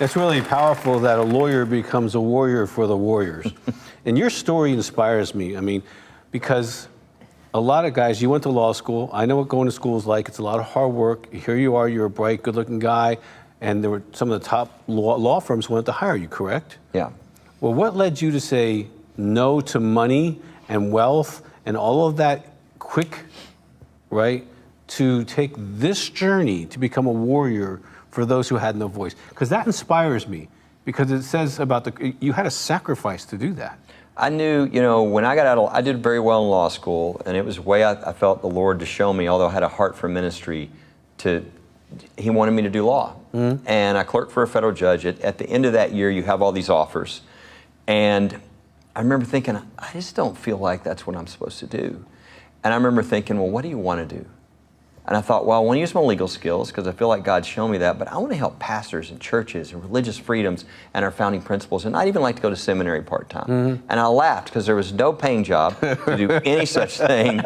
It's really powerful that a lawyer becomes a warrior for the warriors. And your story inspires me. I mean, because a lot of guys, you went to law school. I know what going to school is like. It's a lot of hard work. Here you are, you're a bright, good-looking guy, and there were some of the top law firms wanted to hire you, correct? Yeah. Well, what led you to say no to money and wealth and all of that quick, right, to take this journey to become a warrior for those who had no voice? Because that inspires me, because it says about you had a sacrifice to do that. I knew, you know, when I got out of, I did very well in law school, and it was a way I felt the Lord to show me, although I had a heart for ministry, He wanted me to do law. Mm-hmm. And I clerked for a federal judge. At the end of that year, you have all these offers. And I remember thinking, I just don't feel like that's what I'm supposed to do. And I remember thinking, well, what do you want to do? And I thought, well, I want to use my legal skills because I feel like God's shown me that, but I want to help pastors and churches and religious freedoms and our founding principles, and I'd even like to go to seminary part-time. Mm-hmm. And I laughed because there was no paying job to do any such thing.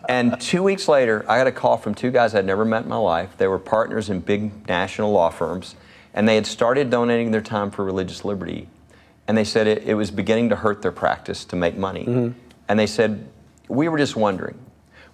And 2 weeks later, I got a call from two guys I'd never met in my life. They were partners in big national law firms, and they had started donating their time for religious liberty. And they said it was beginning to hurt their practice to make money. Mm-hmm. And they said, we were just wondering,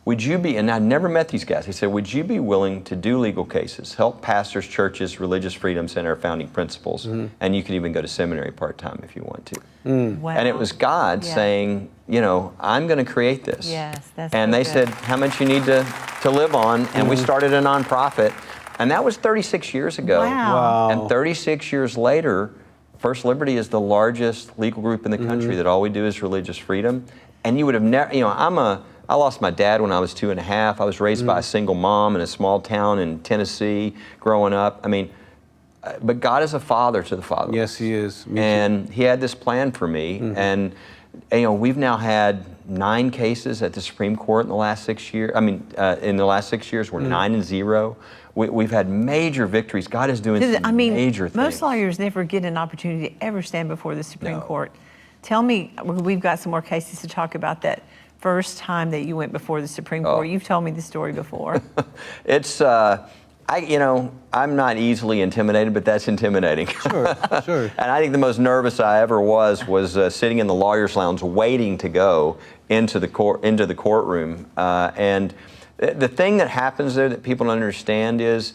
would you be, and I'd never met these guys, they said, would you be willing to do legal cases, help pastors, churches, religious freedoms, and our founding principles, mm-hmm. and you could even go to seminary part-time if you want to. Mm. Wow. And it was God saying, you know, I'm going to create this. Yes, that's and so they good. said, how much you need to live on, and we started a nonprofit, and that was 36 years ago. Wow. And 36 years later, First Liberty is the largest legal group in the country that all we do is religious freedom. And you would have never, you know, I lost my dad when I was 2.5. I was raised by a single mom in a small town in Tennessee growing up. I mean, but God is a father to the fatherless. Yes, He is. And He had this plan for me. Mm-hmm. And, you know, we've now had 9 cases at the Supreme Court in the last 6 years. I mean, in the last 6 years, we're 9-0. We've had major victories. God is doing some major things. Most lawyers never get an opportunity to ever stand before the Supreme Court. Tell me, we've got some more cases to talk about that first time that you went before the Supreme Court. You've told me the story before. It's, you know, I'm not easily intimidated, but that's intimidating. Sure, sure. And I think the most nervous I ever was sitting in the lawyer's lounge waiting to go into the courtroom. And the thing that happens there that people don't understand is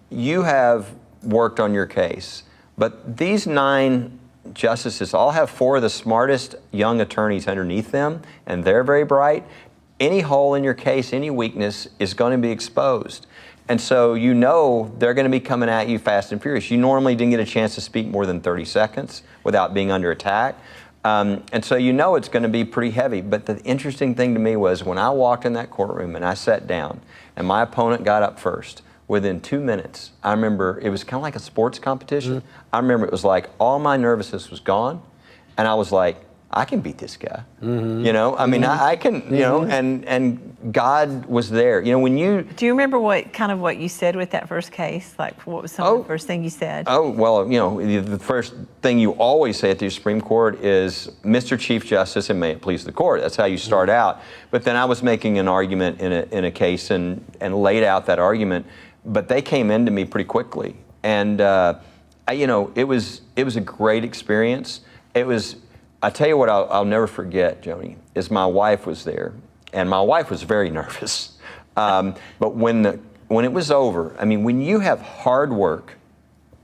you have worked on your case, but these 9 justices all have 4 of the smartest young attorneys underneath them, and they're very bright. Any hole in your case, any weakness is going to be exposed. And so you know they're going to be coming at you fast and furious. You normally didn't get a chance to speak more than 30 seconds without being under attack. And so you know it's going to be pretty heavy. But the interesting thing to me was when I walked in that courtroom and I sat down and my opponent got up first, within 2 minutes, I remember it was kind of like a sports competition. I remember it was like all my nervousness was gone. And I was like, I can beat this guy. You know, I mean, I can, you know, and God was there. You know, when you... Do you remember what you said with that first case? Like, what was some of the first thing you said? Oh, well, you know, the first thing you always say at the Supreme Court is, Mr. Chief Justice, and may it please the court. That's how you start out. But then I was making an argument in a case and laid out that argument, but they came into me pretty quickly. And, you know, it was a great experience. It was... I tell you what I'll never forget, Joni, is my wife was there, and my wife was very nervous. But when it was over, I mean, when you have hard work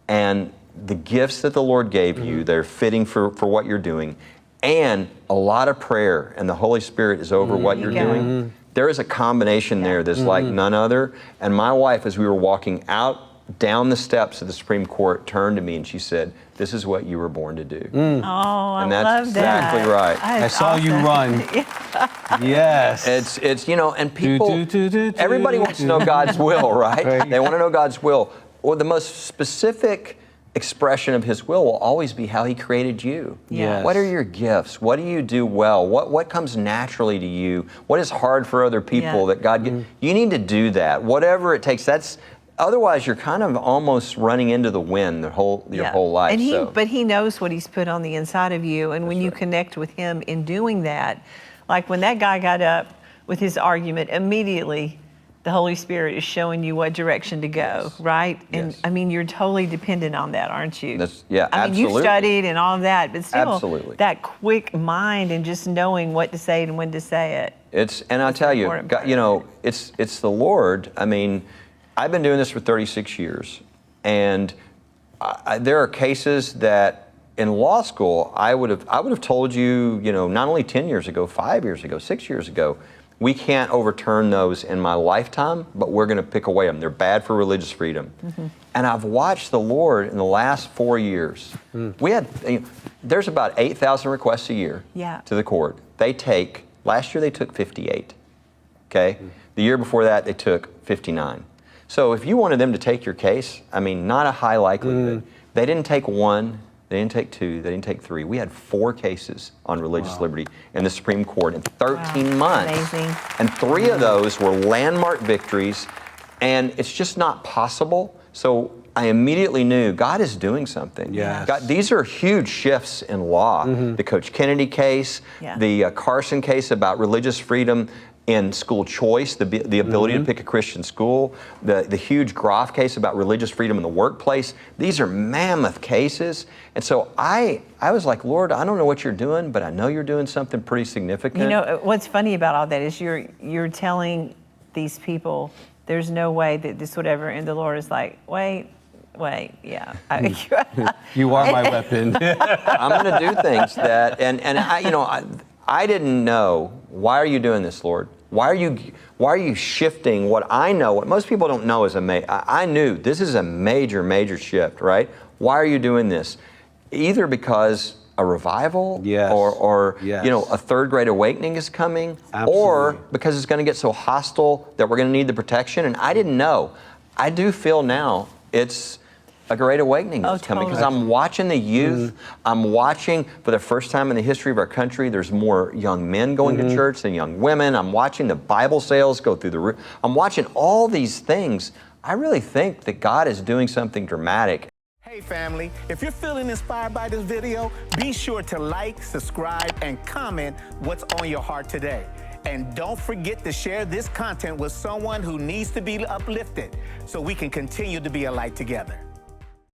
and the gifts that the Lord gave you, they're fitting for what you're doing, and a lot of prayer, and the Holy Spirit is over what you're doing, there is a combination there that's like none other. And my wife, as we were walking out down the steps of the Supreme Court, turned to me and she said, "This is what you were born to do." Oh, I love that. And that's exactly right. I saw you run. Yes. It's you know, and people, everybody wants to know God's will, right? They want to know God's will. Or the most specific expression of His will always be how He created you. Yes. What are your gifts? What do you do well? What comes naturally to you? What is hard for other people that God gives? You need to do that. Whatever it takes. Otherwise, you're kind of almost running into the wind your whole life. And but He knows what He's put on the inside of you. And when you connect with Him in doing that, like when that guy got up with his argument, immediately the Holy Spirit is showing you what direction to go, right? And Yes. I mean, you're totally dependent on that, aren't you? Yeah, I mean, absolutely. you studied and all of that, but still, Absolutely. that quick mind and just knowing what to say and when to say it. And I'll tell you, important God, part you of know, it's the Lord. I mean, I've been doing this for 36 years, and there are cases that in law school I would have told you, you know, not only 10 years ago, 5 years ago, 6 years ago, we can't overturn those in my lifetime, but we're going to pick away them. They're bad for religious freedom. And I've watched the Lord in the last 4 years. We had, there's about 8,000 requests a year to the court. Last year they took 58, okay? The year before that they took 59. So if you wanted them to take your case, I mean, not a high likelihood. They didn't take one, they didn't take two, they didn't take three. We had 4 cases on religious liberty in the Supreme Court in 13 months. Amazing. And 3 of those were landmark victories, and it's just not possible. So I immediately knew God is doing something. Yes. God, these are huge shifts in law. The Coach Kennedy case, the Carson case about religious freedom in school choice, the ability to pick a Christian school, the huge Groff case about religious freedom in the workplace. These are mammoth cases. And so I was like, Lord, I don't know what you're doing, but I know you're doing something pretty significant. You know, what's funny about all that is you're telling these people there's no way that this would ever, and the Lord is like, wait, yeah. You are my weapon. I'm going to do things that, and I, you know, I didn't know, why are you doing this, Lord? Why are you shifting what I know, what most people don't know is I knew this is a major, major shift, right? Why are you doing this? Either because a revival or you know, a third great awakening is coming, or because it's going to get so hostile that we're going to need the protection, and I didn't know. I do feel now it's a great awakening that's coming, because I'm watching the youth. I'm watching, for the first time in the history of our country, there's more young men going to church than young women. I'm watching the Bible sales go through the roof. I'm watching all these things. I really think that God is doing something dramatic. Hey family, if you're feeling inspired by this video, be sure to like, subscribe, and comment what's on your heart today. And don't forget to share this content with someone who needs to be uplifted so we can continue to be a light together.